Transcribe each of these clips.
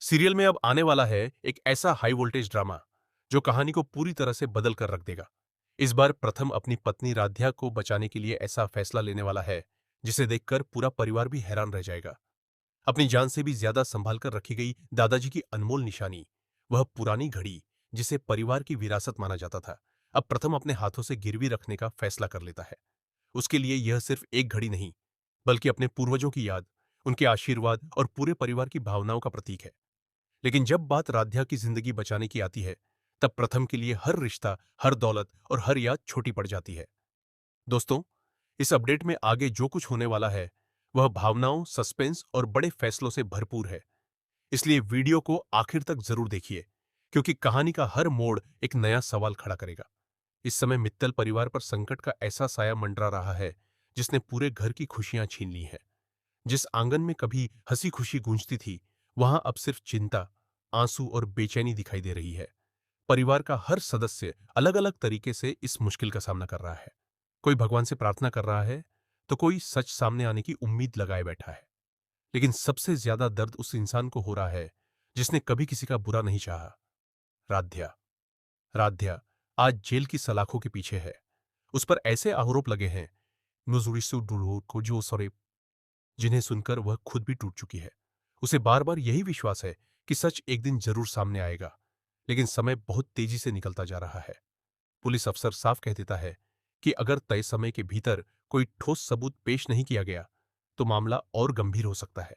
Serial में अब आने वाला है एक ऐसा हाई वोल्टेज ड्रामा जो कहानी को पूरी तरह से बदल कर रख देगा। इस बार प्रथम अपनी पत्नी राध्या को बचाने के लिए ऐसा फैसला लेने वाला है जिसे देखकर पूरा परिवार भी हैरान रह जाएगा। अपनी जान से भी ज्यादा संभाल कर रखी गई दादाजी की अनमोल निशानी, वह पुरानी घड़ी जिसे परिवार की विरासत माना जाता था, अब प्रथम अपने हाथों से गिरवी रखने का फैसला कर लेता है। उसके लिए यह सिर्फ एक घड़ी नहीं, बल्कि अपने पूर्वजों की याद, उनके आशीर्वाद और पूरे परिवार की भावनाओं का प्रतीक है। लेकिन जब बात राध्या की जिंदगी बचाने की आती है, तब प्रथम के लिए हर रिश्ता, हर दौलत और हर याद छोटी पड़ जाती है। दोस्तों, इस अपडेट में आगे जो कुछ होने वाला है, वह भावनाओं, सस्पेंस और बड़े फैसलों से भरपूर है। इसलिए वीडियो को आखिर तक जरूर देखिए, क्योंकि कहानी का हर मोड़ एक नया सवाल खड़ा करेगा। इस समय मित्तल परिवार पर संकट का ऐसा साया मंडरा रहा है जिसने पूरे घर की खुशियां छीन ली हैं। जिस आंगन में कभी हंसी खुशी गूंजती थी, वहां अब सिर्फ चिंता, आंसू और बेचैनी दिखाई दे रही है। परिवार का हर सदस्य अलग अलग तरीके से इस मुश्किल का सामना कर रहा है। कोई भगवान से प्रार्थना कर रहा है, तो कोई सच सामने आने की उम्मीद लगाए बैठा है। लेकिन सबसे ज्यादा दर्द उस इंसान को हो रहा है जिसने कभी किसी का बुरा नहीं चाहा। राध्या। राध्या आज जेल की सलाखों के पीछे है। उस पर ऐसे आरोप लगे हैं को जो सॉरी जिन्हें सुनकर वह खुद भी टूट चुकी है। उसे बार बार यही विश्वास है कि सच एक दिन जरूर सामने आएगा, लेकिन समय बहुत तेजी से निकलता जा रहा है। पुलिस अफसर साफ कह देता है कि अगर तय समय के भीतर कोई ठोस सबूत पेश नहीं किया गया, तो मामला और गंभीर हो सकता है।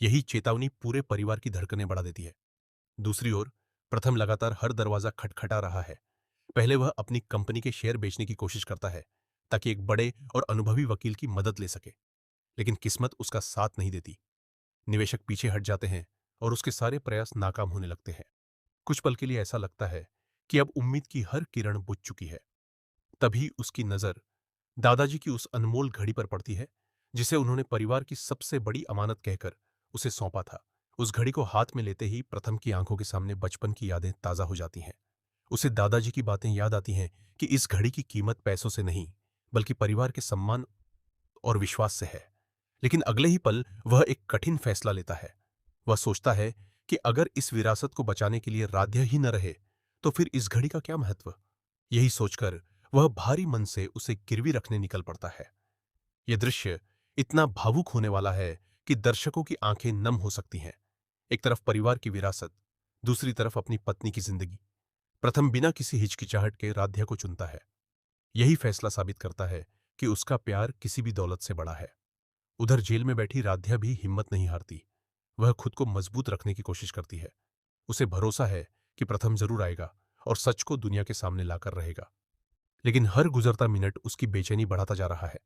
यही चेतावनी पूरे परिवार की धड़कनें बढ़ा देती है। दूसरी ओर प्रथम लगातार हर दरवाजा खटखटा रहा है। पहले वह अपनी कंपनी के शेयर बेचने की कोशिश करता है ताकि एक बड़े और अनुभवी वकील की मदद ले सके, लेकिन किस्मत उसका साथ नहीं देती। निवेशक पीछे हट जाते हैं और उसके सारे प्रयास नाकाम होने लगते हैं। कुछ पल के लिए ऐसा लगता है कि अब उम्मीद की हर किरण बुझ चुकी है। तभी उसकी नजर दादाजी की उस अनमोल घड़ी पर पड़ती है जिसे उन्होंने परिवार की सबसे बड़ी अमानत कहकर उसे सौंपा था। उस घड़ी को हाथ में लेते ही प्रथम की आंखों के सामने बचपन की यादें ताजा हो जाती हैं। उसे दादाजी की बातें याद आती हैं कि इस घड़ी की कीमत पैसों से नहीं, बल्कि परिवार के सम्मान और विश्वास से है। लेकिन अगले ही पल वह एक कठिन फैसला लेता है। वह सोचता है कि अगर इस विरासत को बचाने के लिए राध्या ही न रहे, तो फिर इस घड़ी का क्या महत्व। यही सोचकर वह भारी मन से उसे गिरवी रखने निकल पड़ता है। यह दृश्य इतना भावुक होने वाला है कि दर्शकों की आंखें नम हो सकती हैं। एक तरफ परिवार की विरासत, दूसरी तरफ अपनी पत्नी की जिंदगी। प्रथम बिना किसी हिचकिचाहट के राध्या को चुनता है। यही फैसला साबित करता है कि उसका प्यार किसी भी दौलत से बड़ा है। उधर जेल में बैठी राध्या भी हिम्मत नहीं हारती। वह खुद को मजबूत रखने की कोशिश करती है। उसे भरोसा है कि प्रथम जरूर आएगा और सच को दुनिया के सामने लाकर रहेगा। लेकिन हर गुजरता मिनट उसकी बेचैनी बढ़ाता जा रहा है।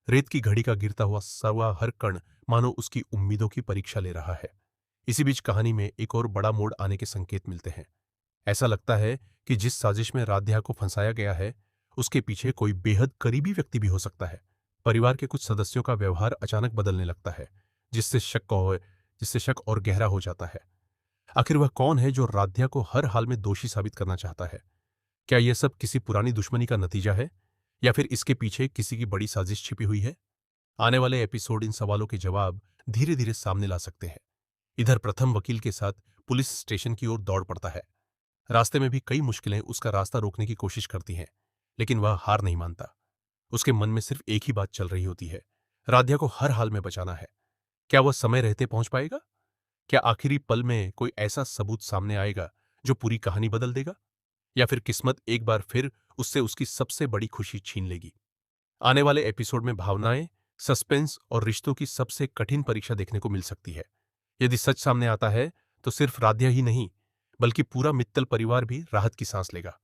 रेत की घड़ी का गिरता हुआ सवा हर कण मानो उसकी उम्मीदों की परीक्षा ले रहा है। इसी बीच कहानी में एक और बड़ा मोड़ आने के संकेत मिलते हैं। ऐसा लगता है कि जिस साजिश में राध्या को फंसाया गया है, उसके पीछे कोई बेहद करीबी व्यक्ति भी हो सकता है। परिवार के कुछ सदस्यों का व्यवहार अचानक बदलने लगता है, जिससे शक और गहरा हो जाता है। आखिर वह कौन है जो राध्या को हर हाल में दोषी साबित करना चाहता है? क्या यह सब किसी पुरानी दुश्मनी का नतीजा है, या फिर इसके पीछे किसी की बड़ी साजिश छिपी हुई है? आने वाले एपिसोड इन सवालों के जवाब धीरे धीरे सामने ला सकते हैं। इधर प्रथम वकील के साथ पुलिस स्टेशन की ओर दौड़ पड़ता है। रास्ते में भी कई मुश्किलें उसका रास्ता रोकने की कोशिश करती हैं, लेकिन वह हार नहीं मानता। उसके मन में सिर्फ एक ही बात चल रही होती है, राध्या को हर हाल में बचाना है। क्या वह समय रहते पहुंच पाएगा? क्या आखिरी पल में कोई ऐसा सबूत सामने आएगा जो पूरी कहानी बदल देगा? या फिर किस्मत एक बार फिर उससे उसकी सबसे बड़ी खुशी छीन लेगी? आने वाले एपिसोड में भावनाएं, सस्पेंस और रिश्तों की सबसे कठिन परीक्षा देखने को मिल सकती है। यदि सच सामने आता है, तो सिर्फ राध्या ही नहीं, बल्कि पूरा मित्तल परिवार भी राहत की सांस लेगा।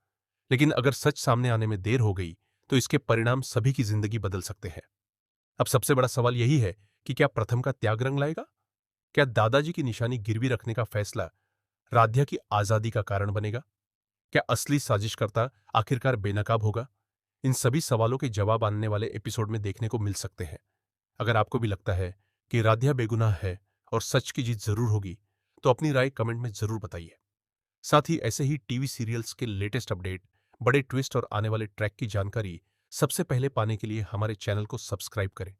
लेकिन अगर सच सामने आने में देर हो गई, तो इसके परिणाम सभी की जिंदगी बदल सकते हैं। अब सबसे बड़ा सवाल यही है कि क्या प्रथम का त्याग रंग लाएगा? क्या दादाजी की निशानी गिरवी रखने का फैसला राध्या की आजादी का कारण बनेगा? क्या असली साजिशकर्ता आखिरकार बेनकाब होगा? इन सभी सवालों के जवाब आने वाले एपिसोड में देखने को मिल सकते हैं। अगर आपको भी लगता है कि राध्या बेगुनाह है और सच की जीत जरूर होगी, तो अपनी राय कमेंट में जरूर बताइए। साथ ही ऐसे ही टीवी सीरियल्स के लेटेस्ट अपडेट, बड़े ट्विस्ट और आने वाले ट्रैक की जानकारी सबसे पहले पाने के लिए हमारे चैनल को सब्सक्राइब करें,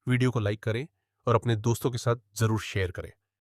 वीडियो को लाइक करें और अपने दोस्तों के साथ जरूर शेयर करें।